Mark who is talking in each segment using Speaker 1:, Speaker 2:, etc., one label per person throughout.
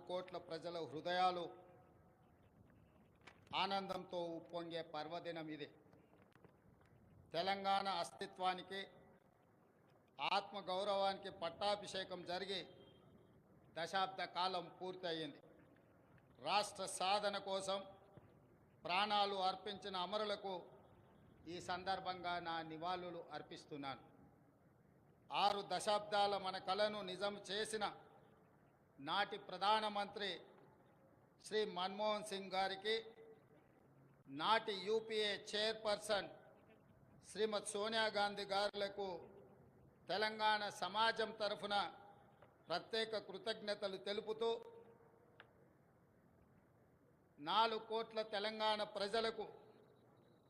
Speaker 1: కోట్ల ప్రజల హృదయాలు ఆనందంతో ఉప్పొంగే పర్వదినం ఇది. తెలంగాణ అస్తిత్వానికి ఆత్మగౌరవానికి పట్టాభిషేకం జరిగి దశాబ్ద కాలం పూర్తయింది. రాష్ట్ర సాధన కోసం ప్రాణాలు అర్పించిన అమరులకు ఈ సందర్భంగా నా నివాళులు అర్పిస్తున్నాను. 6 దశాబ్దాల మన కలను నిజం చేసిన నాటి ప్రధానమంత్రి శ్రీ మన్మోహన్ సింగ్ గారికి, నాటి యూపీఏ చైర్పర్సన్ శ్రీమతి సోనియా గాంధీ గారులకు తెలంగాణ సమాజం తరఫున ప్రత్యేక కృతజ్ఞతలు తెలుపుతూ 4 కోట్ల తెలంగాణ ప్రజలకు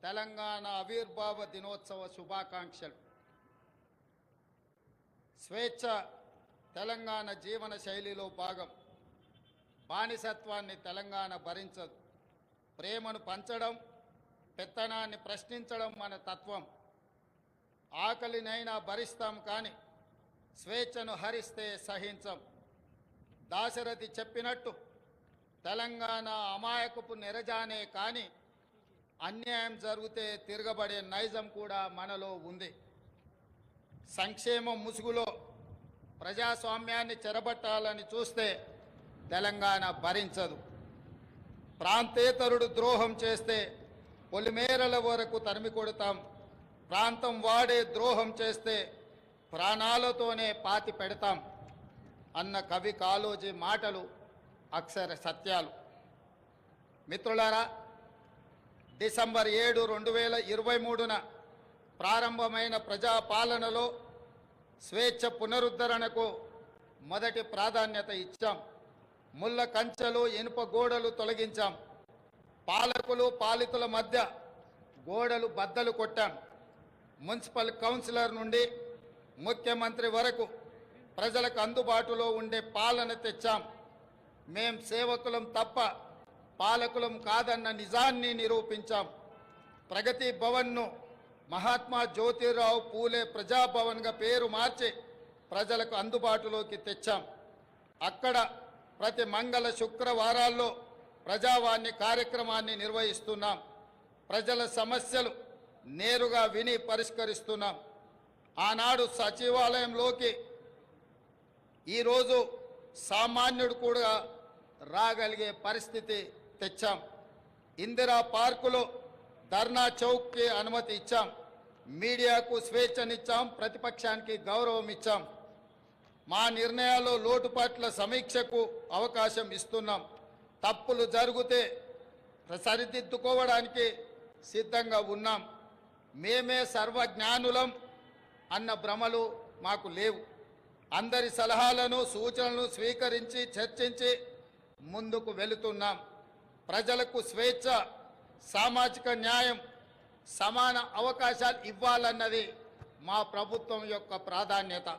Speaker 1: తెలంగాణ ఆవిర్భావ దినోత్సవ శుభాకాంక్షలు. స్వేచ్ఛ తెలంగాణ జీవన శైలిలో భాగం. బానిసత్వాన్ని తెలంగాణ భరించదు. ప్రేమను పంచడం, పెత్తనాన్ని ప్రశ్నించడం మన తత్వం. ఆకలినైనా భరిస్తాం కానీ స్వేచ్ఛను హరిస్తే సహించం. దాశరథి చెప్పినట్టు తెలంగాణ అమాయకపు నెరజానే కానీ అన్యాయం జరిగితే తిరగబడే నైజం కూడా మనలో ఉంది. సంక్షేమం ముసుగులో ప్రజాస్వామ్యాన్ని చెరబట్టాలని చూస్తే తెలంగాణ భరించదు. ప్రాంతేతరుడు ద్రోహం చేస్తే పొలిమేరల వరకు తరిమి కొడతాం. ప్రాంతం వాడే ద్రోహం చేస్తే ప్రాణాలతోనే పాతి పెడతాం అన్న కవి కాళోజీ మాటలు అక్షర సత్యాలు. మిత్రులారా, డిసెంబర్ 7, 2023న ప్రారంభమైన ప్రజాపాలనలో స్వేచ్ఛ పునరుద్ధరణకు మొదటి ప్రాధాన్యత ఇచ్చాం. ముళ్ళ కంచెలు, ఇనుప గోడలు తొలగించాం. పాలకులు పాలితుల మధ్య గోడలు బద్దలు కొట్టాం. మున్సిపల్ కౌన్సిలర్ నుండి ముఖ్యమంత్రి వరకు ప్రజలకు అందుబాటులో ఉండే పాలన తెచ్చాం. మేం సేవకులం తప్ప పాలకులం కాదన్న నిజాన్ని నిరూపించాం. ప్రగతి భవన్ను మహాత్మా జ్యోతిరావు పూలే ప్రజాభవన్గా పేరు మార్చి ప్రజలకు అందుబాటులోకి తెచ్చాం. అక్కడ ప్రతి మంగళ శుక్రవారాల్లో ప్రజావాణి కార్యక్రమాన్ని నిర్వహిస్తున్నాం. ప్రజల సమస్యలు నేరుగా విని పరిష్కరిస్తున్నాం. ఆనాడు సచివాలయంలోకి ఈరోజు సామాన్యుడు కూడా రాగలిగే పరిస్థితి తెచ్చాం. ఇందిరా పార్కులో ధర్నా చౌక్కి అనుమతి ఇచ్చాం. మీడియాకు స్వేచ్ఛనిచ్చాం. ప్రతిపక్షానికి గౌరవం ఇచ్చాం. మా నిర్ణయాల్లో లోటుపాట్ల సమీక్షకు అవకాశం ఇస్తున్నాం. తప్పులు జరిగితే సరిదిద్దుకోవడానికి సిద్ధంగా ఉన్నాం. మేమే సర్వజ్ఞానులం అన్న భ్రమలు మాకు లేవు. అందరి సలహాలను సూచనలను స్వీకరించి చర్చించి ముందుకు వెళుతున్నాం. ప్రజలకు స్వేచ్ఛ, సామాజిక న్యాయం, సమాన అవకాశాలు ఇవ్వాలన్నది మా ప్రభుత్వం యొక్క ప్రాధాన్యత.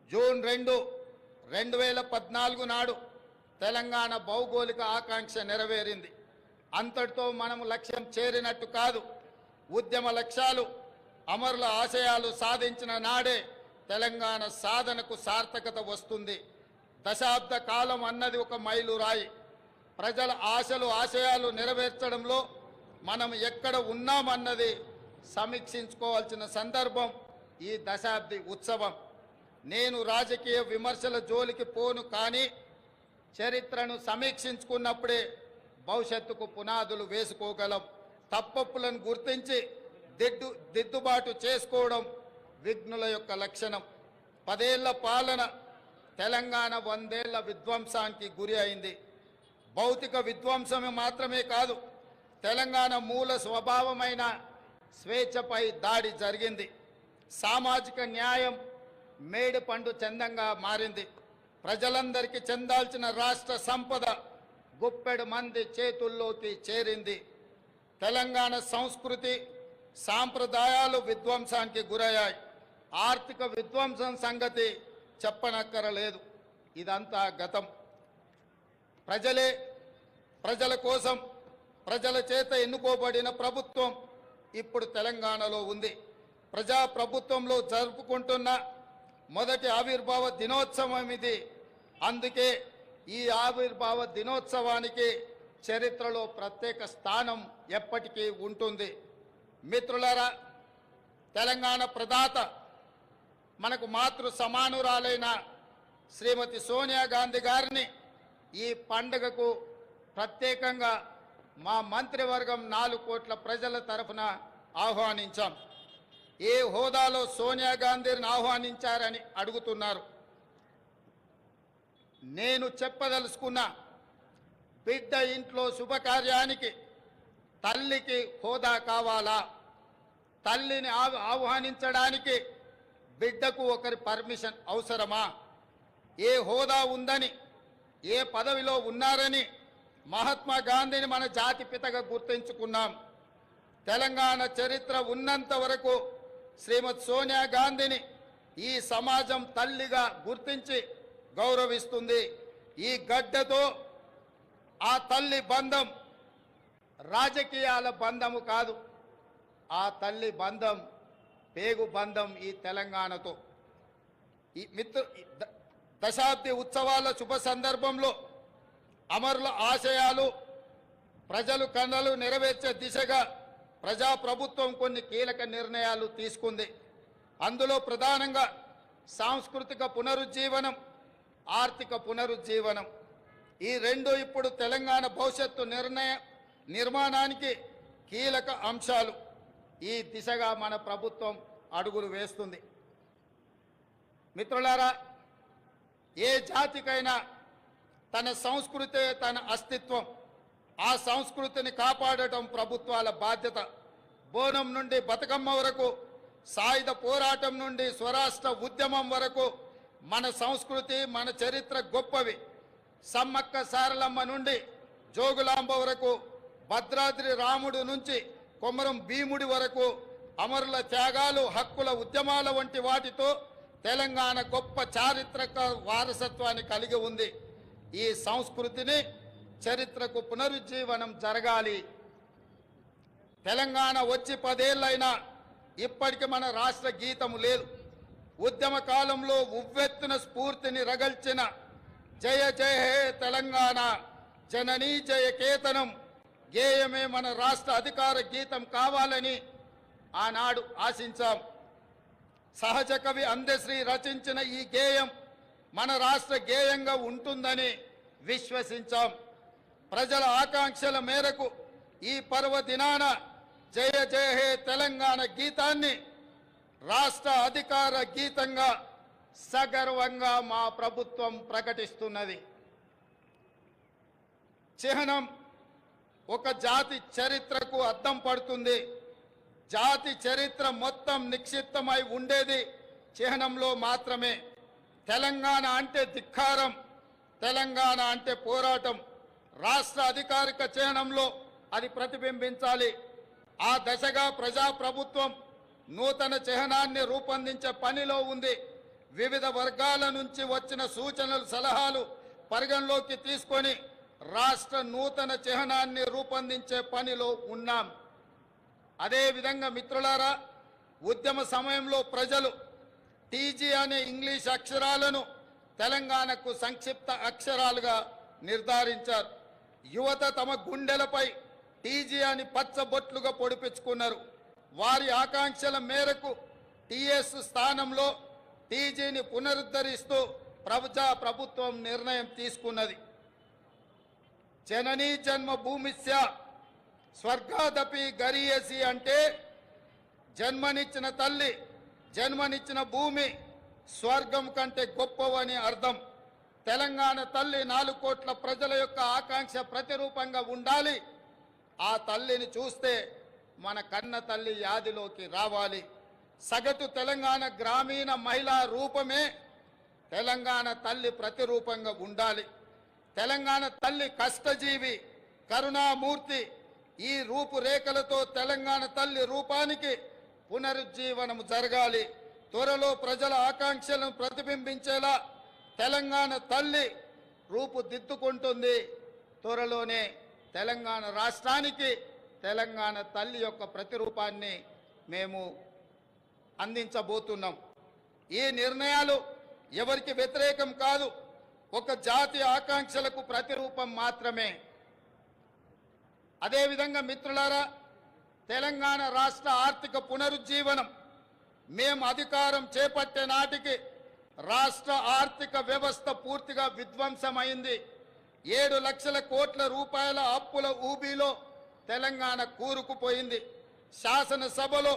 Speaker 1: జూన్ 2, 2014 నాడు తెలంగాణ భౌగోళిక ఆకాంక్ష నెరవేరింది. అంతటితో మనము లక్ష్యం చేరినట్టు కాదు. ఉద్యమ లక్ష్యాలు, అమరుల ఆశయాలు సాధించిన నాడే తెలంగాణ సాధనకు సార్థకత వస్తుంది. దశాబ్ద కాలం అన్నది ఒక మైలురాయి. ప్రజల ఆశలు, ఆశయాలు నెరవేర్చడంలో మనం ఎక్కడ ఉన్నామన్నది సమీక్షించుకోవాల్సిన సందర్భం ఈ దశాబ్ది ఉత్సవం. నేను రాజకీయ విమర్శల జోలికి పోను, కానీ చరిత్రను సమీక్షించుకున్నప్పుడే భవిష్యత్తుకు పునాదులు వేసుకోగలం. తప్పప్పులను గుర్తించి దిద్దుబాటు చేసుకోవడం విఘ్నుల యొక్క లక్షణం. 10 ఏళ్ల పాలన తెలంగాణ 100 ఏళ్ల విధ్వంసానికి గురి అయింది. భౌతిక విధ్వంసమే మాత్రమే కాదు, తెలంగాణ మూల స్వభావమైన స్వేచ్ఛపై దాడి జరిగింది. సామాజిక న్యాయం మేడి పండు చందంగా మారింది. ప్రజలందరికీ చెందాల్సిన రాష్ట్ర సంపద గుప్పెడు మంది చేతుల్లోకి చేరింది. తెలంగాణ సంస్కృతి, సాంప్రదాయాలు విధ్వంసానికి గురయ్యాయి. ఆర్థిక విధ్వంసం సంగతి చెప్పనక్కరలేదు. ఇదంతా గతం. ప్రజలే, ప్రజల కోసం, ప్రజల చేత ఎన్నుకోబడిన ప్రభుత్వం ఇప్పుడు తెలంగాణలో ఉంది. ప్రజాప్రభుత్వంలో జరుపుకుంటున్న మొదటి ఆవిర్భావ దినోత్సవం ఇది. అందుకే ఈ ఆవిర్భావ దినోత్సవానికి చరిత్రలో ప్రత్యేక స్థానం ఎప్పటికీ ఉంటుంది. మిత్రులారా, తెలంగాణ ప్రదాత మనకు మాతృ సమానురాలైన శ్రీమతి సోనియా గాంధీ గారిని ఈ పండుగకు ప్రత్యేకంగా మా మంత్రివర్గం 4 కోట్ల ప్రజల తరఫున ఆహ్వానించాం. ఏ హోదాలో సోనియా గాంధీని ఆహ్వానించారని అడుగుతున్నారు. నేను చెప్పదలుచుకున్న బిడ్డ ఇంట్లో శుభకార్యానికి తల్లికి హోదా కావాలా? తల్లిని ఆహ్వానించడానికి బిడ్డకు ఒకరి పర్మిషన్ అవసరమా? ఏ హోదా ఉందని, ఏ పదవిలో ఉన్నారని మహాత్మా గాంధీని మన జాతిపితగా గుర్తించుకున్నాం. తెలంగాణ చరిత్ర ఉన్నంత వరకు శ్రీమతి సోనియా గాంధీని ఈ సమాజం తల్లిగా గుర్తించి గౌరవిస్తుంది. ఈ గడ్డతో ఆ తల్లి బంధం రాజకీయాల బంధము కాదు, ఆ తల్లి బంధం పేగు బంధం ఈ తెలంగాణతో. ఈ దశాబ్ది ఉత్సవాల శుభ సందర్భంలో అమరుల ఆశయాలు ప్రజలు కళలు నెరవేర్చే దిశగా ప్రజాప్రభుత్వం కొన్ని కీలక నిర్ణయాలు తీసుకుంది. అందులో ప్రధానంగా సాంస్కృతిక పునరుజ్జీవనం, ఆర్థిక పునరుజ్జీవనం, ఈ రెండు ఇప్పుడు తెలంగాణ భవిష్యత్తు నిర్మాణానికి కీలక అంశాలు. ఈ దిశగా మన ప్రభుత్వం అడుగులు వేస్తుంది. మిత్రులారా, ఏ జాతికైనా తన సంస్కృతే తన అస్తిత్వం. ఆ సంస్కృతిని కాపాడటం ప్రభుత్వాల బాధ్యత. బోనం నుండి బతుకమ్మ వరకు, సాయుధ పోరాటం నుండి స్వరాష్ట్ర ఉద్యమం వరకు మన సంస్కృతి, మన చరిత్ర గొప్పవి. సమ్మక్క సారలమ్మ నుండి జోగులాంబ వరకు, భద్రాద్రి రాముడు నుంచి కొమరం భీముడి వరకు అమరుల త్యాగాలు, హక్కుల ఉద్యమాల వంటి వాటితో తెలంగాణ గొప్ప చారిత్రక వారసత్వాన్ని కలిగి ఉంది. ఈ సంస్కృతిని, చరిత్రకు పునరుజ్జీవనం జరగాలి. తెలంగాణ వచ్చి 10 ఏళ్ళైనా ఇప్పటికి మన రాష్ట్ర గీతము లేదు. ఉద్యమ కాలంలో ఉవ్వెత్తున స్ఫూర్తిని రగల్చిన జయ జయ హే తెలంగాణ జననీ జయ కేతనం గేయమే మన రాష్ట్ర అధికార గీతం కావాలని ఆనాడు ఆశించాం. సహజ కవి అందశ్రీ రచించిన ఈ గేయం మన రాష్ట్ర గేయంగా ఉంటుందని విశ్వసించాం. ప్రజల ఆకాంక్షల మేరకు ఈ పర్వదినాన జయ జయ హే తెలంగాణ గీతాన్ని రాష్ట్ర అధికార గీతంగా సగర్వంగా మా ప్రభుత్వం ప్రకటిస్తున్నది. చిహ్నం ఒక జాతి చరిత్రకు అద్దం పడుతుంది. జాతి చరిత్ర మొత్తం నిక్షిప్తమై ఉండేది చిహ్నంలో మాత్రమే. తెలంగాణ అంటే ధిక్కారం, తెలంగాణ అంటే పోరాటం. రాష్ట్ర అధికారిక చిహ్నంలో అది ప్రతిబింబించాలి. ఆ దశగా ప్రజాప్రభుత్వం నూతన చిహ్నాన్ని రూపొందించే పనిలో ఉంది. వివిధ వర్గాల నుంచి వచ్చిన సూచనలు, సలహాలు పరిగణలోకి తీసుకొని రాష్ట్ర నూతన చిహ్నాన్ని రూపొందించే పనిలో ఉన్నాం. అదేవిధంగా మిత్రులారా, ఉద్యమ సమయంలో ప్రజలు టీజీ అనే ఇంగ్లీష్ అక్షరాలను తెలంగాణకు సంక్షిప్త అక్షరాలుగా నిర్ధారించారు. యువత తమ గుండెలపై టీజీ అని పచ్చబొట్లుగా పొడిపించుకున్నారు. వారి ఆకాంక్షల మేరకు టీఎస్ స్థానంలో టీజీని పునరుద్ధరిస్తూ ప్రభుత్వం నిర్ణయం తీసుకున్నది. జననీ జన్మభూమిస్య స్వర్గాదపి గరీయసి అంటే జన్మనిచ్చిన తల్లి, జన్మనిచ్చిన భూమి స్వర్గం కంటే గొప్పవని అర్థం. తెలంగాణ తల్లి 4 కోట్ల ప్రజల యొక్క ఆకాంక్ష ప్రతిరూపంగా ఉండాలి. ఆ తల్లిని చూస్తే మన కన్న తల్లి యాదిలోకి రావాలి. సగటు తెలంగాణ గ్రామీణ మహిళా రూపమే తెలంగాణ తల్లి ప్రతిరూపంగా ఉండాలి. తెలంగాణ తల్లి కష్టజీవి, కరుణామూర్తి. ఈ రూపురేఖలతో తెలంగాణ తల్లి రూపానికి పునరుజ్జీవనం జరగాలి. త్వరలో ప్రజల ఆకాంక్షలను ప్రతిబింబించేలా తెలంగాణ తల్లి రూపుదిద్దుకుంటుంది. త్వరలోనే తెలంగాణ రాష్ట్రానికి తెలంగాణ తల్లి యొక్క ప్రతిరూపాన్ని మేము అందించబోతున్నాం. ఈ నిర్ణయాలు ఎవరికి వ్యతిరేకం కాదు. ఒక జాతి ఆకాంక్షలకు ప్రతిరూపం మాత్రమే. అదేవిధంగా మిత్రులారా, తెలంగాణ రాష్ట్ర ఆర్థిక పునరుజ్జీవనం మేము అధికారం చేపట్టే నాటికి రాష్ట్ర ఆర్థిక వ్యవస్థ పూర్తిగా విధ్వంసమైంది. 7 లక్షల కోట్ల రూపాయల అప్పుల ఊబిలో తెలంగాణ కూరుకుపోయింది. శాసనసభలో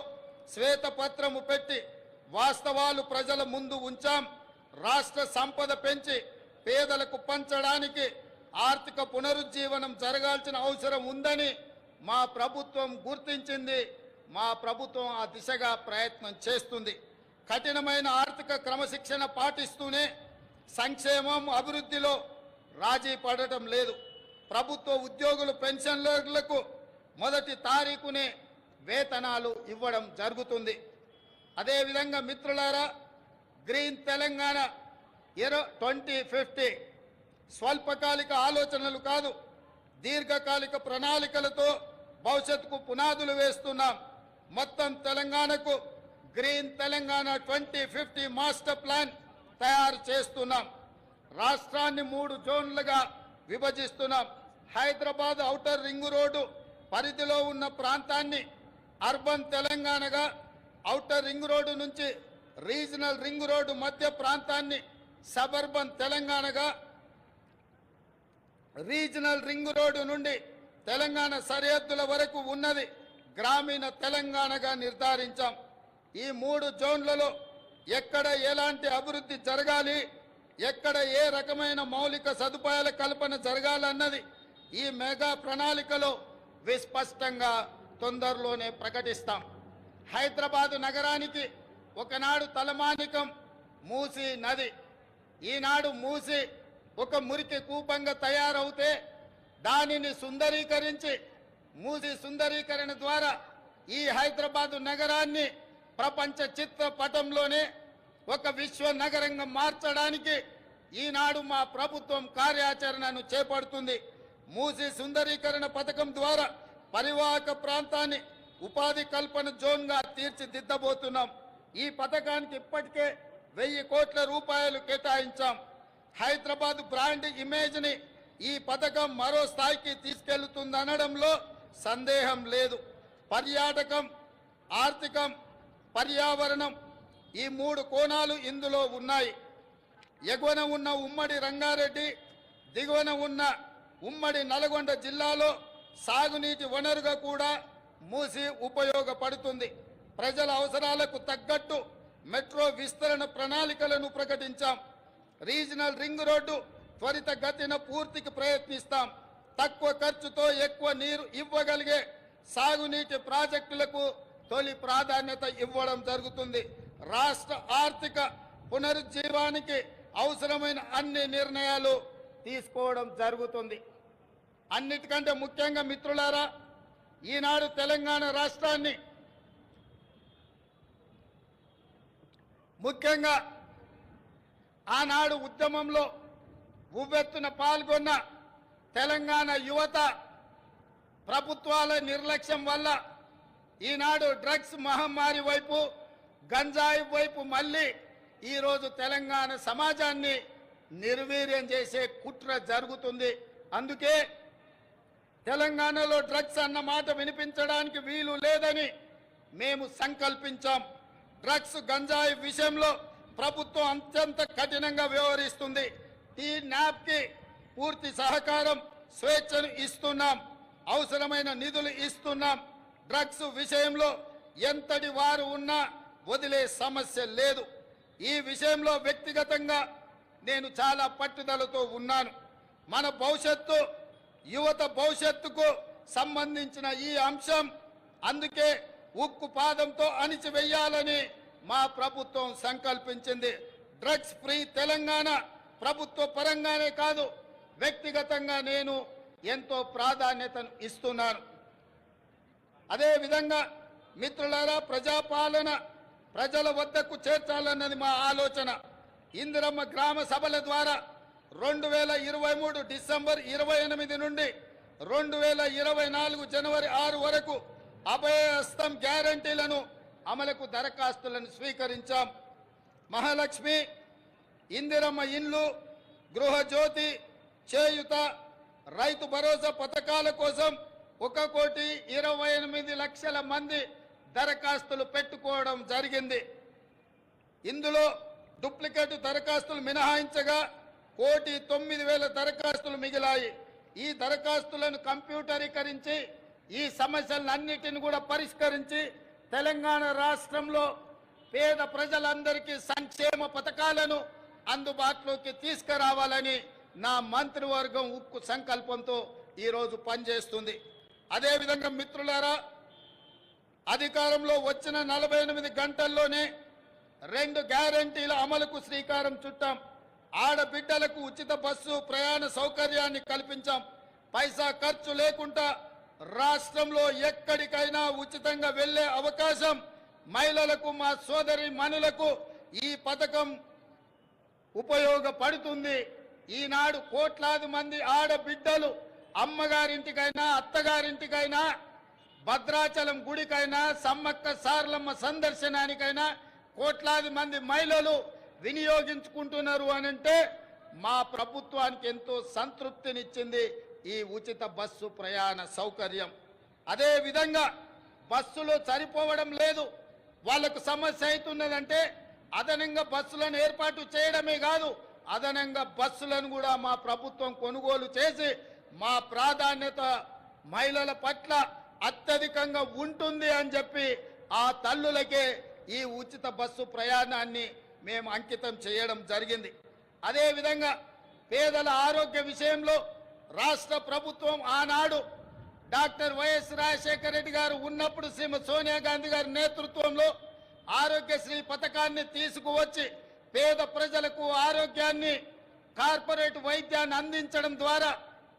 Speaker 1: శ్వేతపత్రము పెట్టి వాస్తవాలు ప్రజల ముందు ఉంచాం. రాష్ట్ర సంపద పెంచి పేదలకు పంచడానికి ఆర్థిక పునరుజ్జీవనం జరగాల్సిన అవసరం ఉందని మా ప్రభుత్వం గుర్తించింది. మా ప్రభుత్వం ఆ దిశగా ప్రయత్నం చేస్తుంది. కఠినమైన ఆర్థిక క్రమశిక్షణ పాటిస్తూనే సంక్షేమం అభివృద్ధిలో రాజీ పడటం లేదు. ప్రభుత్వ ఉద్యోగులు పెన్షన్లకు మొదటి తారీఖునే వేతనాలు ఇవ్వడం జరుగుతుంది. అదేవిధంగా మిత్రులారా, గ్రీన్ తెలంగాణ 2050 స్వల్పకాలిక ఆలోచనలు కాదు, దీర్ఘకాలిక ప్రణాళికలతో భవిష్యత్తుకు పునాదులు వేస్తున్నాం. మొత్తం తెలంగాణకు గ్రీన్ తెలంగాణ 2050 మాస్టర్ ప్లాన్ తయారు చేస్తున్నాం. రాష్ట్రాన్ని 3 జోన్లుగా విభజిస్తున్నాం. హైదరాబాద్ ఔటర్ రింగ్ రోడ్డు పరిధిలో ఉన్న ప్రాంతాన్ని అర్బన్ తెలంగాణగా, ఔటర్ రింగ్ రోడ్డు నుంచి రీజనల్ రింగ్ రోడ్డు మధ్య ప్రాంతాన్ని సబర్బన్ తెలంగాణగా, రీజనల్ రింగ్ రోడ్డు నుండి తెలంగాణ సరిహద్దుల వరకు ఉన్నది గ్రామీణ తెలంగాణగా నిర్ధారించాం. ఈ 3 జోన్లలో ఎక్కడ ఎలాంటి అభివృద్ధి జరగాలి, ఎక్కడ ఏ రకమైన మౌలిక సదుపాయాల కల్పన జరగాలన్నది ఈ మెగా ప్రణాళికలో విస్పష్టంగా తొందరలోనే ప్రకటిస్తాం. హైదరాబాదు నగరానికి ఒకనాడు తలమానికం మూసీ నది. ఈనాడు మూసీ ఒక మురికి కూపంగా తయారవుతే దానిని సుందరీకరించి, మూసీ సుందరీకరణ ద్వారా ఈ హైదరాబాదు నగరాన్ని ప్రపంచ చిత్రపటంలోనే ఒక విశ్వ నగరంగా మార్చడానికి ఈనాడు మా ప్రభుత్వం కార్యాచరణను చేపడుతుంది. మూసీ సుందరీకరణ పథకం ద్వారా పరివాహక ప్రాంతాన్ని ఉపాధి కల్పన జోన్గా తీర్చిదిద్దబోతున్నాం. ఈ పథకానికి ఇప్పటికే 1000 కోట్ల రూపాయలు కేటాయించాం. హైదరాబాద్ బ్రాండ్ ఇమేజ్ని ఈ పథకం మరో స్థాయికి తీసుకెళ్తుందనడంలో సందేహం లేదు. పర్యాటకం, ఆర్థికం, పర్యావరణం ఈ 3 కోణాలు ఇందులో ఉన్నాయి. ఎగువన ఉన్న ఉమ్మడి రంగారెడ్డి, దిగువన ఉన్న ఉమ్మడి నల్గొండ జిల్లాలో సాగునీటి వనరుగా కూడా మూసి ఉపయోగపడుతుంది. ప్రజల అవసరాలకు తగ్గట్టు మెట్రో విస్తరణ ప్రణాళికలను ప్రకటించాం. రీజనల్ రింగ్ రోడ్డు త్వరితగతిన పూర్తికి ప్రయత్నిస్తాం. తక్కువ ఖర్చుతో ఎక్కువ నీరు ఇవ్వగలిగే సాగునీటి ప్రాజెక్టులకు తొలి ప్రాధాన్యత ఇవ్వడం జరుగుతుంది. రాష్ట్ర ఆర్థిక పునరుజ్జీవానికి అవసరమైన అన్ని నిర్ణయాలు తీసుకోవడం జరుగుతుంది. అన్నిటికంటే ముఖ్యంగా మిత్రులారా, ఈనాడు తెలంగాణ రాష్ట్రాన్ని ముఖ్యంగా ఆనాడు ఉద్యమంలో ఉవ్వెత్తున పాల్గొన్న తెలంగాణ యువత ప్రభుత్వాల నిర్లక్ష్యం వల్ల ఈనాడు డ్రగ్స్ మహమ్మారి వైపు, గంజాయి వైపు మళ్ళీ ఈరోజు తెలంగాణ సమాజాన్ని నిర్వీర్యం చేసే కుట్ర జరుగుతుంది. అందుకే తెలంగాణలో డ్రగ్స్ అన్న మాట వినిపించడానికి వీలు లేదని మేము సంకల్పించాం. డ్రగ్స్, గంజాయి విషయంలో ప్రభుత్వం అత్యంత కఠినంగా వ్యవహరిస్తుంది. టీ-న్యాప్కి పూర్తి సహకారం, స్వేచ్ఛను ఇస్తున్నాం. అవసరమైన నిధులు ఇస్తున్నాం. డ్రగ్స్ విషయంలో ఎంతటి వారు ఉన్నా వదిలే సమస్య లేదు. ఈ విషయంలో వ్యక్తిగతంగా నేను చాలా పట్టుదలతో ఉన్నాను. మన భవిష్యత్తు, యువత భవిష్యత్తుకు సంబంధించిన ఈ అంశం, అందుకే ఉక్కు పాదంతో అణిచివేయాలని మా ప్రభుత్వం సంకల్పించింది. డ్రగ్స్ ఫ్రీ తెలంగాణ ప్రభుత్వ పరంగానే కాదు, వ్యక్తిగతంగా నేను ఎంతో ప్రాధాన్యతను ఇస్తున్నాను. అదేవిధంగా మిత్రులారా, ప్రజాపాలన ప్రజల వద్దకు చేర్చాలన్నది మా ఆలోచన. ఇందిరమ్మ గ్రామ సభల ద్వారా 2023 డిసెంబర్ 28 నుండి 2024 జనవరి 6 వరకు అభయహస్తం గ్యారంటీలను అమలుకు దరఖాస్తులను స్వీకరించాం. మహాలక్ష్మి, ఇందిరమ్మ ఇండ్లు, గృహజ్యోతి, చేయుత, రైతు భరోసా పథకాల కోసం 1,28,00,000 మంది దరఖాస్తులు పెట్టుకోవడం జరిగింది. ఇందులో డూప్లికేట్ దరఖాస్తులు మినహాయించగా 1,09,000 దరఖాస్తులు మిగిలాయి. ఈ దరఖాస్తులను కంప్యూటరీకరించి ఈ సమస్యలన్నిటిని కూడా పరిష్కరించి తెలంగాణ రాష్ట్రంలో పేద ప్రజలందరికీ సంక్షేమ పథకాలను అందుబాటులోకి తీసుకురావాలని నా మంత్రివర్గం ఉక్కు సంకల్పంతో ఈరోజు పనిచేస్తుంది. అదేవిధంగా మిత్రులారా, అధికారంలో వచ్చిన 48 గంటల్లోనే 2 గ్యారంటీల అమలుకు శ్రీకారం చుట్టాం. ఆడబిడ్డలకు ఉచిత బస్సు ప్రయాణ సౌకర్యాన్ని కల్పించాం. పైసా ఖర్చు లేకుండా రాష్ట్రంలో ఎక్కడికైనా ఉచితంగా వెళ్లే అవకాశం మహిళలకు, మా సోదరి మనులకు ఈ పథకం ఉపయోగపడుతుంది. ఈనాడు కోట్లాది మంది ఆడబిడ్డలు అమ్మగారింటికైనా, అత్తగారింటికైనా, భద్రాచలం గుడికైనా, సమ్మక్క సారలమ్మ సందర్శనానికైనా కోట్లాది మంది మహిళలు వినియోగించుకుంటున్నారు అనంటే మా ప్రభుత్వానికి ఎంతో సంతృప్తినిచ్చింది ఈ ఉచిత బస్సు ప్రయాణ సౌకర్యం. అదే విధంగా బస్సులు సరిపోవడం లేదు, వాళ్లకు సమస్య అవుతున్నదంటే అదనంగా బస్సులను ఏర్పాటు చేయడమే కాదు, అదనంగా బస్సులను కూడా మా ప్రభుత్వం కొనుగోలు చేసి మా ప్రాధాన్యత మహిళల పట్ల అత్యధికంగా ఉంటుంది అని చెప్పి ఆ తల్లులకే ఈ ఉచిత బస్సు ప్రయాణాన్ని మేము అంకితం చేయడం జరిగింది. అదేవిధంగా పేదల ఆరోగ్య విషయంలో రాష్ట్ర ప్రభుత్వం ఆనాడు డాక్టర్ వైఎస్ రాజశేఖర రెడ్డి గారు ఉన్నప్పుడు శ్రీమతి సోనియా గాంధీ గారి నేతృత్వంలో ఆరోగ్యశ్రీ పథకాన్ని తీసుకువచ్చి పేద ప్రజలకు ఆరోగ్యాన్ని, కార్పొరేట్ వైద్యాన్ని అందించడం ద్వారా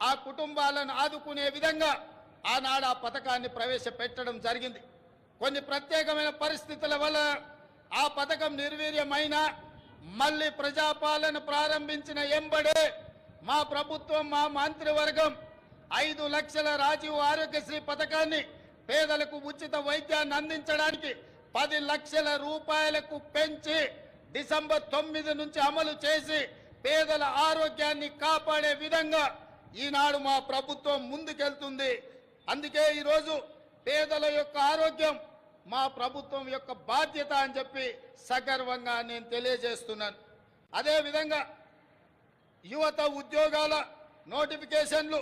Speaker 1: ఆ కుటుంబాలను ఆదుకునే విధంగా ఆనాడు ఆ పథకాన్ని ప్రవేశపెట్టడం జరిగింది. కొన్ని ప్రత్యేకమైన పరిస్థితుల వల్ల ఆ పథకం నిర్వీర్యమైన మళ్ళీ ప్రజాపాలన ప్రారంభించిన ఎంబడే మా ప్రభుత్వం, మా మంత్రివర్గం 5 లక్షల రాజీవ్ ఆరోగ్యశ్రీ పథకాన్ని పేదలకు ఉచిత వైద్యాన్ని అందించడానికి 10 లక్షల రూపాయలకు పెంచి డిసెంబర్ 9 నుంచి అమలు చేసి పేదల ఆరోగ్యాన్ని కాపాడే విధంగా ఈనాడు మా ప్రభుత్వం ముందుకెళ్తుంది. అందుకే ఈరోజు పేదల యొక్క ఆరోగ్యం మా ప్రభుత్వం యొక్క బాధ్యత అని చెప్పి సగర్వంగా నేను తెలియజేస్తున్నాను. అదేవిధంగా యువత ఉద్యోగాల నోటిఫికేషన్లు,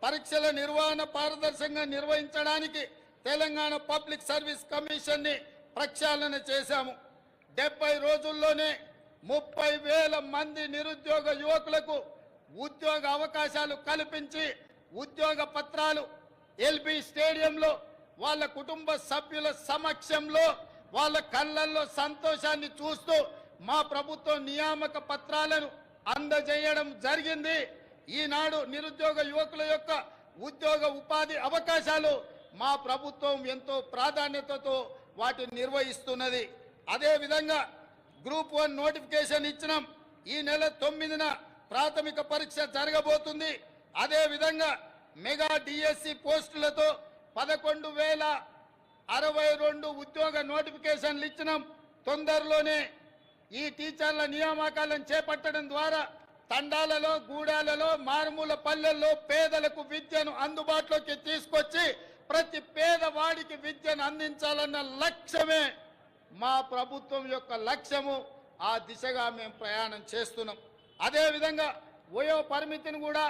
Speaker 1: పరీక్షల నిర్వహణ పారదర్శకంగా నిర్వహించడానికి తెలంగాణ పబ్లిక్ సర్వీస్ కమిషన్ని ప్రక్షాళన చేశాము. 70 రోజుల్లోనే 30,000 మంది నిరుద్యోగ యువకులకు ఉద్యోగ అవకాశాలు కల్పించి ఉద్యోగ పత్రాలు ఎల్బీ స్టేడియంలో వాళ్ళ కుటుంబ సభ్యుల సమక్షంలో వాళ్ళ కళ్ళల్లో సంతోషాన్ని చూస్తూ మా ప్రభుత్వం నియామక పత్రాలను అందజేయడం జరిగింది. ఈనాడు నిరుద్యోగ యువకుల యొక్క ఉద్యోగ ఉపాధి అవకాశాలు మా ప్రభుత్వం ఎంతో ప్రాధాన్యతతో వాటిని నిర్వహిస్తున్నది. అదేవిధంగా గ్రూప్ 1 నోటిఫికేషన్ ఇచ్చినాం. ఈ నెల 9న ప్రాథమిక పరీక్ష జరగబోతుంది. అదేవిధంగా మెగా డిఎస్సి పోస్టులతో 11,062 ఉద్యోగ నోటిఫికేషన్లు ఇచ్చినాం. తొందరలోనే ఈ టీచర్ల నియామకాలను చేపట్టడం ద్వారా తండాలలో, గూడాలలో, మారుమూల పల్లెల్లో పేదలకు విద్యను అందుబాటులోకి తీసుకొచ్చి ప్రతి పేదవాడికి విద్యను అందించాలన్న లక్ష్యమే మా ప్రభుత్వం యొక్క లక్ష్యము. ఆ దిశగా మేము ప్రయాణం చేస్తున్నాం. అదేవిధంగా వయో పరిమితిని కూడా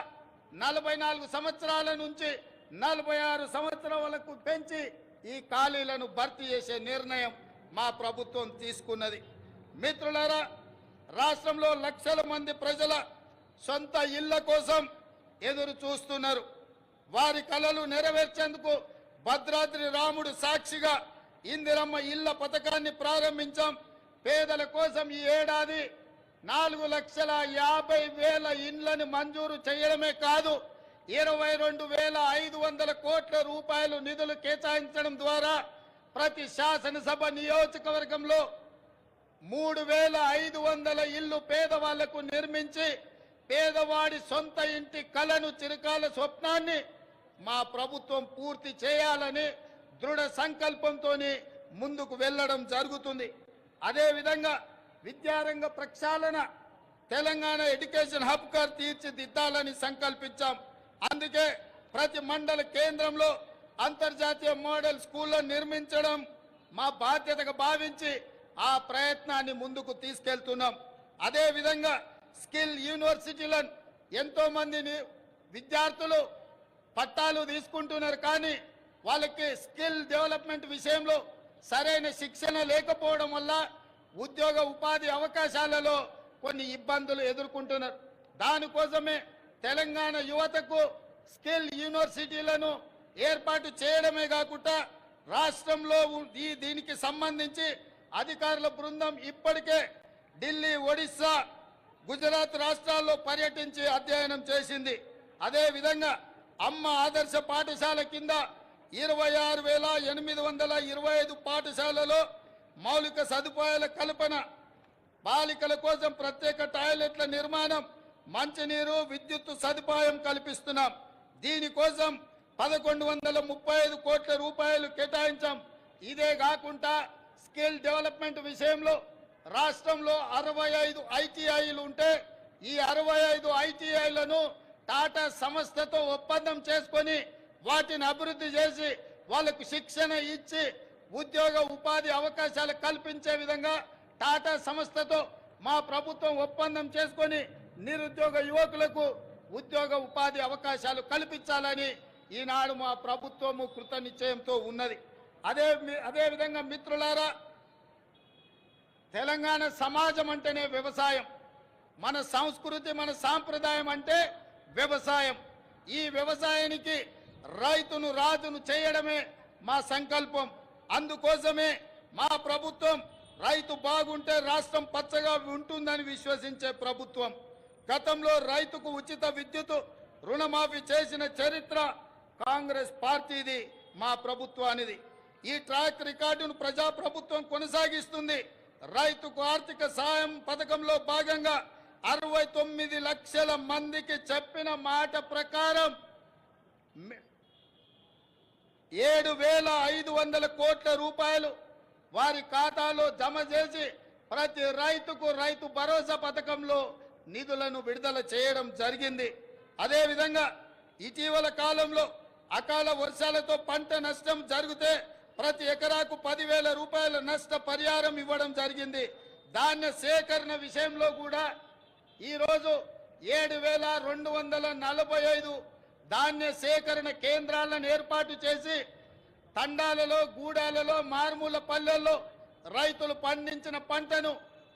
Speaker 1: 44 సంవత్సరాల నుంచి 46 సంవత్సరాలకు పెంచి ఈ ఖాళీలను భర్తీ చేసే నిర్ణయం మా ప్రభుత్వం తీసుకున్నది. మిత్రులారా, రాష్ట్రంలో లక్షల మంది ప్రజల సొంత ఇళ్ల కోసం ఎదురు చూస్తున్నారు. వారి కలలు నెరవేర్చేందుకు భద్రాద్రి రాముడు సాక్షిగా ఇందిరమ్మ ఇళ్ల పథకాన్ని ప్రారంభించాం. పేదల కోసం ఈ ఏడాది 4,50,000 ఇండ్లను మంజూరు చేయడమే కాదు, 22,500 కోట్ల రూపాయలు నిధులు కేటాయించడం ద్వారా ప్రతి శాసనసభ నియోజకవర్గంలో 3,500 ఇళ్లు పేదవాళ్లకు నిర్మించి పేదవాడి సొంత ఇంటి కలను, చిరకాల స్వప్నాన్ని మా ప్రభుత్వం పూర్తి చేయాలని దృఢ సంకల్పంతో ముందుకు వెళ్ళడం జరుగుతుంది. అదేవిధంగా విద్యారంగ ప్రక్షాళన, తెలంగాణ ఎడ్యుకేషన్ హబ్ గా తీర్చిదిద్దాలని సంకల్పించాం. అందుకే ప్రతి మండల కేంద్రంలో అంతర్జాతీయ మోడల్ స్కూళ్లను నిర్మించడం మా బాధ్యతగా భావించి ఆ ప్రయత్నాన్ని ముందుకు తీసుకెళ్తున్నాం. అదే విధంగా స్కిల్ యూనివర్సిటీలను ఎంతో మందిని విద్యార్థులు పట్టాలు తీసుకుంటున్నారు, కానీ వాళ్ళకి స్కిల్ డెవలప్మెంట్ విషయంలో సరైన శిక్షణ లేకపోవడం వల్ల ఉద్యోగ ఉపాధి అవకాశాలలో కొన్ని ఇబ్బందులు ఎదుర్కొంటున్నారు. దానికోసమే తెలంగాణ యువతకు స్కిల్ యూనివర్సిటీలను ఏర్పాటు చేయడమే కాకుండా రాష్ట్రంలో దీనికి సంబంధించి అధికారుల బృందం ఇప్పటికే ఢిల్లీ, ఒడిశా, గుజరాత్ రాష్ట్రాల్లో పర్యటించి అధ్యయనం చేసింది. అదే విధంగా అమ్మ ఆదర్శ పాఠశాల కింద 26,825 పాఠశాలలో మౌలిక సదుపాయాల కల్పన, బాలికల కోసం ప్రత్యేక టాయిలెట్ల నిర్మాణం, మంచినీరు, విద్యుత్ సదుపాయం కల్పిస్తున్నాం. దీనికోసం 1135 కోట్ల రూపాయలు కేటాయించాం. ఇదే కాకుండా స్కిల్ డెవలప్మెంట్ విషయంలో రాష్ట్రంలో 65 ఐటీఐలు ఉంటే ఈ 65 ఐటీఐలను టాటా సంస్థతో ఒప్పందం చేసుకొని వాటిని అభివృద్ధి చేసి వాళ్లకు శిక్షణ ఇచ్చి ఉద్యోగ ఉపాధి అవకాశాలు కల్పించే విధంగా టాటా సంస్థతో మా ప్రభుత్వం ఒప్పందం చేసుకొని నిరుద్యోగ యువకులకు ఉద్యోగ ఉపాధి అవకాశాలు కల్పించాలని ఈనాడు మా ప్రభుత్వము కృత నిశ్చయంతో ఉన్నది. అదే విధంగా మిత్రులారా, తెలంగాణ సమాజం అంటేనే వ్యవసాయం. మన సంస్కృతి, మన సాంప్రదాయం అంటే వ్యవసాయం. ఈ వ్యవసాయానికి రైతును రాజును చేయడమే మా సంకల్పం. అందుకోసమే మా ప్రభుత్వం రైతు బాగుంటే రాష్ట్రం పచ్చగా ఉంటుందని విశ్వసించే ప్రభుత్వం. గతంలో రైతుకు ఉచిత విద్యుత్ రుణమాఫీ చేసిన చరిత్ర కాంగ్రెస్ పార్టీది, మా ప్రభుత్వానిది. ఈ ట్రాక్ రికార్డును ప్రజాప్రభుత్వం కొనసాగిస్తుంది. రైతుకు ఆర్థిక సాయం పథకంలో భాగంగా 69 లక్షల మందికి చెప్పిన మాట ప్రకారం 7,500 కోట్ల రూపాయలు వారి ఖాతాలో జమ చేసి ప్రతి రైతుకు రైతు భరోసా పథకంలో నిధులను విడుదల చేయడం జరిగింది. అదేవిధంగా ఇటీవల కాలంలో అకాల వర్షాలతో పంట నష్టం జరిగితే ప్రతి ఎకరాకు 10,000 రూపాయల నష్ట పరిహారం ఇవ్వడం జరిగింది. ధాన్య సేకరణ విషయంలో కూడా ఈరోజు 7,245 ధాన్య సేకరణ కేంద్రాలను ఏర్పాటు చేసి తండాలలో, గూడాలలో, మారుమూల పల్లెల్లో రైతులు పండించిన పంటను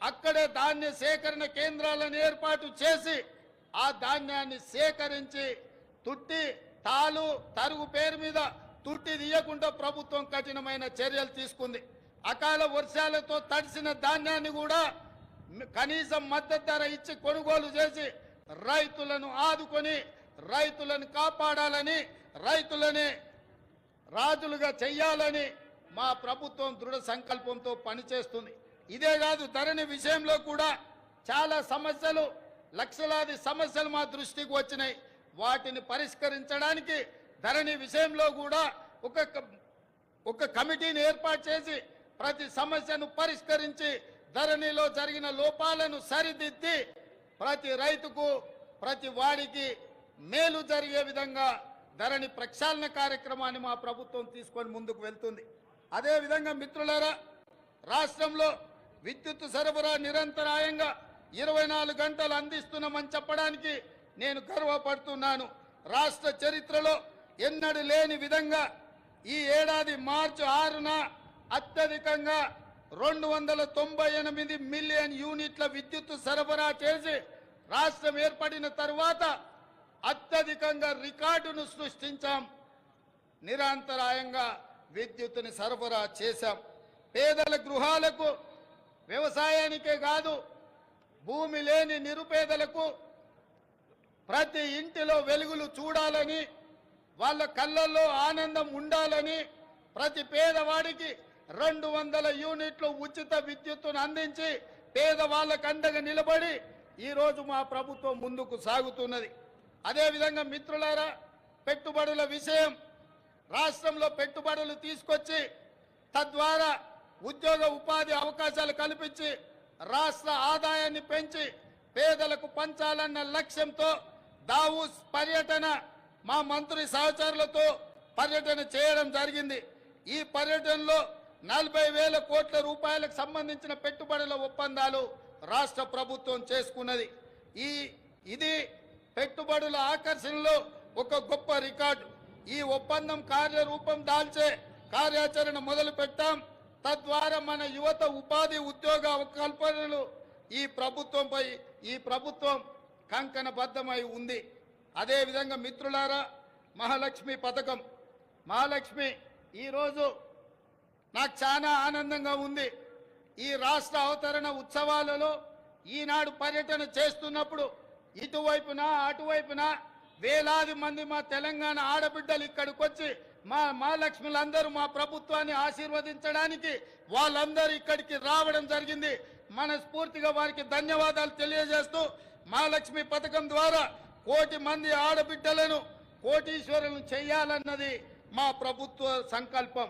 Speaker 1: అక్కడే ధాన్య సేకరణ కేంద్రాలను ఏర్పాటు చేసి ఆ ధాన్యాన్ని సేకరించి తుట్టి, తాలు, తరుగు పేరు మీద తుట్టి తీయకుండా ప్రభుత్వం కఠినమైన చర్యలు తీసుకుంది. అకాల వర్షాలతో తడిసిన ధాన్యాన్ని కూడా కనీస మద్దతు ధర ఇచ్చి కొనుగోలు చేసి రైతులను ఆదుకొని రైతులను కాపాడాలని, రైతులని రాజులుగా చెయ్యాలని మా ప్రభుత్వం దృఢ సంకల్పంతో పనిచేస్తుంది. ఇదే కాదు, ధరణి విషయంలో కూడా చాలా సమస్యలు, లక్షలాది సమస్యలు మా దృష్టికి వచ్చినాయి. వాటిని పరిష్కరించడానికి ధరణి విషయంలో కూడా ఒక కమిటీని ఏర్పాటు చేసి ప్రతి సమస్యను పరిష్కరించి ధరణిలో జరిగిన లోపాలను సరిదిద్ది ప్రతి రైతుకు, ప్రతి వాడికి మేలు జరిగే విధంగా ధరణి ప్రక్షాళన కార్యక్రమాన్ని మా ప్రభుత్వం తీసుకొని ముందుకు వెళ్తుంది. అదేవిధంగా మిత్రులారా, రాష్ట్రంలో విద్యుత్ సరఫరా నిరంతరాయంగా 24 గంటలు అందిస్తున్నామని చెప్పడానికి నేను గర్వపడుతున్నాను. రాష్ట్ర చరిత్రలో ఎన్నడూ లేని విధంగా ఈ ఏడాది మార్చి 6న అత్యధికంగా 298 మిలియన్ యూనిట్ల విద్యుత్ సరఫరా చేసి రాష్ట్రం ఏర్పడిన తర్వాత అత్యధికంగా రికార్డును సృష్టించాం. నిరంతరాయంగా విద్యుత్తుని సరఫరా చేశాం. పేదల గృహాలకు, వ్యవసాయానికే కాదు భూమి లేని నిరుపేదలకు ప్రతి ఇంటిలో వెలుగులు చూడాలని, వాళ్ళ కళ్ళల్లో ఆనందం ఉండాలని ప్రతి పేదవాడికి 200 యూనిట్లు ఉచిత విద్యుత్తును అందించి పేదవాళ్ళకు అండగా నిలబడి ఈరోజు మా ప్రభుత్వం ముందుకు సాగుతున్నది. అదేవిధంగా మిత్రులారా, పెట్టుబడుల విషయం, రాష్ట్రంలో పెట్టుబడులు తీసుకొచ్చి తద్వారా ఉద్యోగ ఉపాధి అవకాశాలు కల్పించి రాష్ట్ర ఆదాయాన్ని పెంచి పేదలకు పంచాలన్న లక్ష్యంతో దావూస్ పర్యటన మా మంత్రి సహచరులతో పర్యటన చేయడం జరిగింది. ఈ పర్యటనలో 40,000 కోట్ల రూపాయలకు సంబంధించిన పెట్టుబడుల ఒప్పందాలు రాష్ట్ర ప్రభుత్వం చేసుకున్నది. ఇది పెట్టుబడుల ఆకర్షణలో ఒక గొప్ప రికార్డు. ఈ ఒప్పందం కార్యరూపం దాల్చే కార్యాచరణ మొదలు పెట్టాం. తద్వారా మన యువత ఉపాధి ఉద్యోగ కల్పనలు ఈ ప్రభుత్వం కంకణబద్ధమై ఉంది. అదేవిధంగా మిత్రులారా, మహాలక్ష్మి పథకం, మహాలక్ష్మి ఈరోజు నాకు చాలా ఆనందంగా ఉంది. ఈ రాష్ట్ర అవతరణ ఉత్సవాలలో ఈనాడు పర్యటన చేస్తున్నప్పుడు ఇటువైపున అటువైపున వేలాది మంది మా తెలంగాణ ఆడబిడ్డలు ఇక్కడికి వచ్చి మా మహాలక్ష్ములందరూ మా ప్రభుత్వాన్ని ఆశీర్వదించడానికి వాళ్ళందరూ ఇక్కడికి రావడం జరిగింది. మనస్ఫూర్తిగా వారికి ధన్యవాదాలు తెలియజేస్తూ మహాలక్ష్మి పథకం ద్వారా 1 కోటి మంది ఆడబిడ్డలను కోటీశ్వరులను చేయాలన్నది మా ప్రభుత్వ సంకల్పం.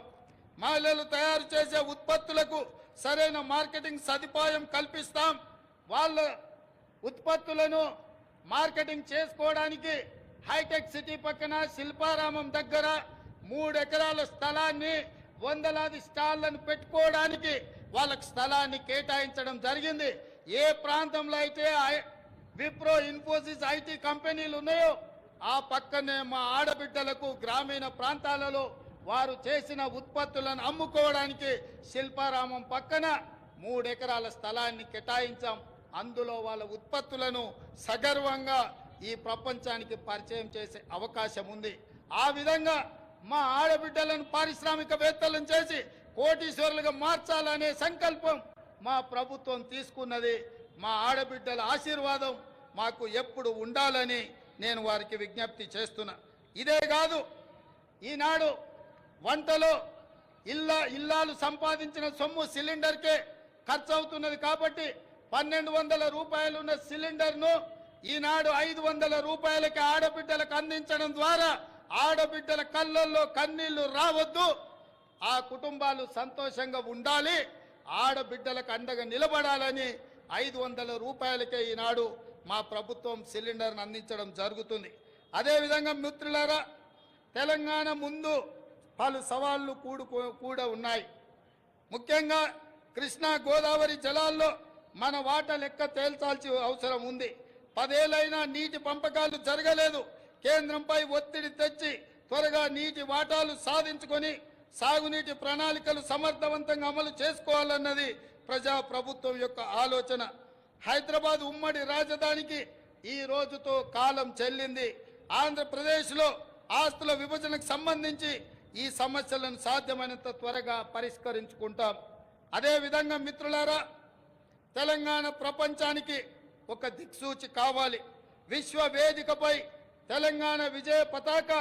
Speaker 1: మహిళలు తయారు చేసే ఉత్పత్తులకు సరైన మార్కెటింగ్ సదుపాయం కల్పిస్తాం. వాళ్ళ ఉత్పత్తులను మార్కెటింగ్ చేసుకోవడానికి హైటెక్ సిటీ పక్కన శిల్పారామం దగ్గర 3 ఎకరాల స్థలాన్ని వందలాది స్టాళ్లను పెట్టుకోవడానికి వాళ్ళకి స్థలాన్ని కేటాయించడం జరిగింది. ఏ ప్రాంతంలో అయితే విప్రో, ఇన్ఫోసిస్, ఐటీ కంపెనీలు ఉన్నాయో ఆ పక్కనే మా ఆడబిడ్డలకు గ్రామీణ ప్రాంతాలలో వారు చేసిన ఉత్పత్తులను అమ్ముకోవడానికి శిల్పారామం పక్కన 3 ఎకరాల స్థలాన్ని కేటాయించాం. అందులో వాళ్ళ ఉత్పత్తులను సగర్వంగా ఈ ప్రపంచానికి పరిచయం చేసే అవకాశం ఉంది. ఆ విధంగా మా ఆడబిడ్డలను పారిశ్రామికవేత్తలను చేసి కోటీశ్వరులుగా మార్చాలనే సంకల్పం మా ప్రభుత్వం తీసుకున్నది. మా ఆడబిడ్డల ఆశీర్వాదం మాకు ఎప్పుడు ఉండాలని నేను వారికి విజ్ఞప్తి చేస్తున్నా. ఇదే కాదు, ఈనాడు వంటలో ఇల్లాలు సంపాదించిన సొమ్ము సిలిండర్కే ఖర్చు అవుతున్నది. కాబట్టి 1,200 రూపాయలు ఉన్న సిలిండర్ను ఈనాడు 500 రూపాయలకి ఆడబిడ్డలకు అందించడం ద్వారా ఆడబిడ్డల కళ్ళల్లో కన్నీళ్లు రావద్దు, ఆ కుటుంబాలు సంతోషంగా ఉండాలి, ఆడబిడ్డలకు అండగా నిలబడాలని 500 రూపాయలకే ఈనాడు మా ప్రభుత్వం సిలిండర్ను అందించడం జరుగుతుంది. అదేవిధంగా మిత్రులారా, తెలంగాణ ముందు పలు సవాళ్లు కూడా ఉన్నాయి. ముఖ్యంగా కృష్ణా గోదావరి జలాల్లో మన వాటా లెక్క తేల్చాల్సిన అవసరం ఉంది. 10 ఏళ్లైనా నీటి పంపకాలు జరగలేదు. కేంద్రంపై ఒత్తిడి తెచ్చి త్వరగా నీటి వాటాలు సాధించుకొని సాగునీటి ప్రణాళికలు సమర్థవంతంగా అమలు చేసుకోవాలన్నది ప్రభుత్వం యొక్క ఆలోచన. హైదరాబాద్ ఉమ్మడి రాజధానికి ఈ రోజుతో కాలం చెల్లింది. ఆంధ్రప్రదేశ్లో ఆస్తుల విభజనకు సంబంధించి ఈ సమస్యలను సాధ్యమైనంత త్వరగా పరిష్కరించుకుంటాం. అదేవిధంగా మిత్రులారా, తెలంగాణ ప్రపంచానికి ఒక దిక్సూచి కావాలి. విశ్వ వేదికపై తెలంగాణ విజయ పతాక